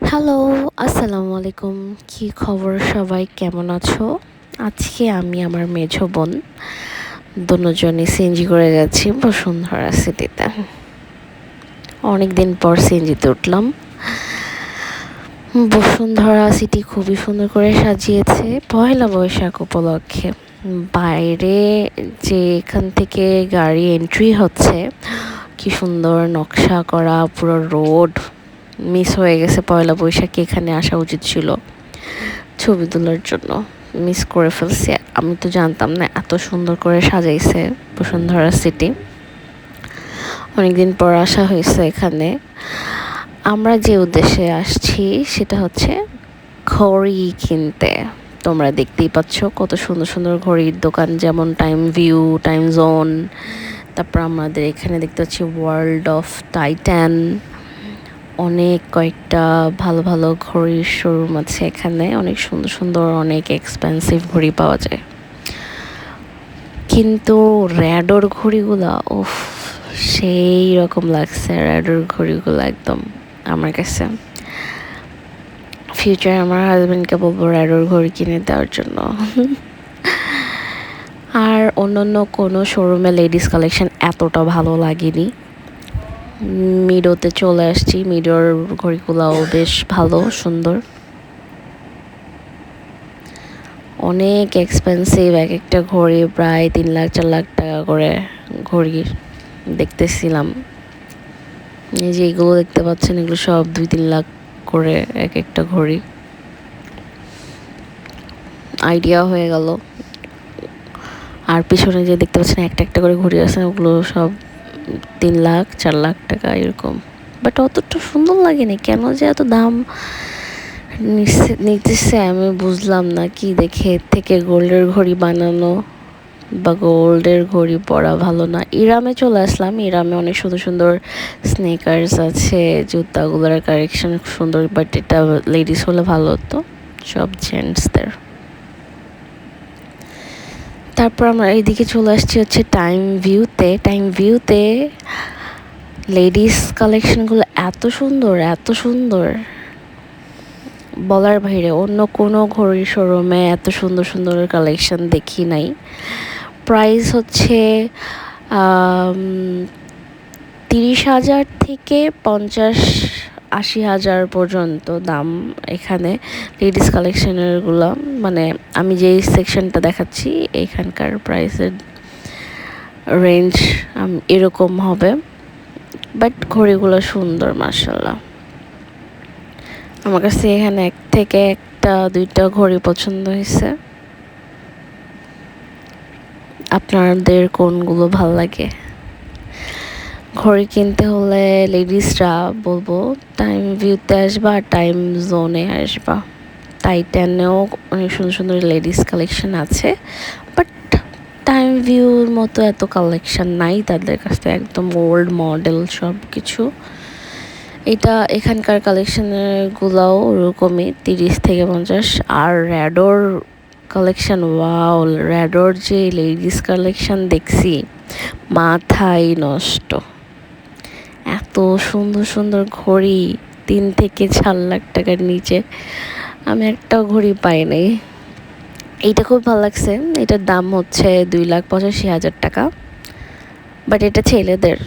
Hello, আসসালামু আলাইকুম। কি খবর সবাই কেমন আছো? আজকে আমি আমার মেঝো বোন দুজনই সিএনজি করে যাচ্ছি বসুন্ধরা সিটিতে। অনেক দিন পর সিএনজিতে উঠলাম। বসুন্ধরা সিটি খুবই সুন্দর করে সাজিয়েছে পয়লা বৈশাখ উপলক্ষে। বাইরে যে এখান থেকে গাড়ি এন্ট্রি হচ্ছে, কি সুন্দর নকশা করা পুরো রোড। মিস হয়ে গেছে, পয়লা বৈশাখে এখানে আসা উচিত ছিল ছবি তোলার জন্য। মিস করে ফেলছি। আমি তো জানতাম না এত সুন্দর করে সাজাইছে বসুন্ধরা সিটি। অনেকদিন পর আসা হয়েছে এখানে। আমরা যে উদ্দেশ্যে আসছি সেটা হচ্ছে ঘড়ি কিনতে। তোমরা দেখতেই পাচ্ছ কত সুন্দর সুন্দর ঘড়ির দোকান, যেমন টাইম ভিউ, টাইম জোন। তারপর আমাদের এখানে দেখতে পাচ্ছি ওয়ার্ল্ড অফ টাইটান। অনেক কয়েকটা ভালো ভালো ঘড়ির শোরুম আছে এখানে। অনেক সুন্দর সুন্দর অনেক এক্সপেন্সিভ ঘড়ি পাওয়া যায়, কিন্তু র্যাডোর ঘড়িগুলা উফ, সেই রকম লাগছে র্যাডোর ঘড়িগুলো একদম আমার কাছে। ফিউচার আমার হাজব্যান্ডকে বলবো র্যাডোর ঘড়ি কিনে দেওয়ার জন্য। আর অন্য কোনো শোরুমে লেডিস কালেকশন এতটা ভালো লাগেনি। মিডোতে চলে আসছি। মিডোর ঘড়িগুলাও বেশ ভালো, সুন্দর। অনেক এক্সপেন্সিভ এক একটা ঘড়ি, প্রায় 3 লাখ 4 লাখ টাকা করে ঘড়ি দেখতেছিলাম। এই যে এগুলো দেখতে পাচ্ছেন, এগুলো সব 2-3 লাখ করে এক একটা ঘড়ি। আইডিয়া হয়ে গেল। আর পিছনে যে দেখতে পাচ্ছেন একটা একটা করে ঘড়ি আছে, ওগুলো সব 3 লাখ 4 লাখ টাকা এরকম। বাট অতটা সুন্দর লাগেনি, কেন যে এত দাম নিতেছে আমি বুঝলাম না। কি দেখে এর থেকে গোল্ডের ঘড়ি বানানো বা গোল্ডের ঘড়ি পরা ভালো না। ইরামে চলে আসলাম। ইরামে অনেক সুন্দর সুন্দর স্নেকার্স আছে, জুতাগুলোর কালেকশন সুন্দর, বাট এটা লেডিস হলে ভালো হতো, সব জেন্টসদের। তারপর আমরা এইদিকে চলে আসছি হচ্ছে টাইম ভিউতে। টাইম ভিউতে লেডিস কালেকশনগুলো এত সুন্দর, এত সুন্দর, বলার বাইরে। অন্য কোনো ঘড়ির শোরুমে এত সুন্দর সুন্দর কালেকশন দেখি নাই। প্রাইস হচ্ছে 30,000 থেকে 50-80 হাজার পর্যন্ত দাম এখানে লেডিস কালেকশনেরগুলো। মানে আমি যেই সেকশনটা দেখাচ্ছি এখানকার প্রাইসের রেঞ্জ এরকম হবে। বাট ঘড়িগুলো সুন্দর মাশাআল্লাহ। আমার কাছে এখানে এক থেকে একটা দুইটা ঘড়ি পছন্দ হয়েছে। আপনাদের কোনগুলো ভাল লাগে? ঘড়ি কিনতে হলে লেডিসরা বলবো টাইম ভিউতে আসবা, টাইম জোনে আসবা। টাইটানেও অনেক সুন্দর সুন্দর লেডিস কালেকশন আছে, বাট টাইম ভিউর মতো এত কালেকশন নাই তাদের কাছে, একদম ওল্ড মডেল সব কিছু। এটা এখানকার কালেকশনগুলোও ওরকমই 30 থেকে 50। আর র্যাডোর কালেকশন, ওয়াও, র্যাডোর যে লেডিস কালেকশন দেখছি মাথাই নষ্ট। এত সুন্দর সুন্দর ঘড়ি 3 থেকে 4 লাখ টাকার নিচে আমি একটাও ঘড়ি পাই নাই। এইটা খুব ভালো লাগছে। এটার দাম হচ্ছে 2,85,000 টাকা, বাট এটা ছেলেদের।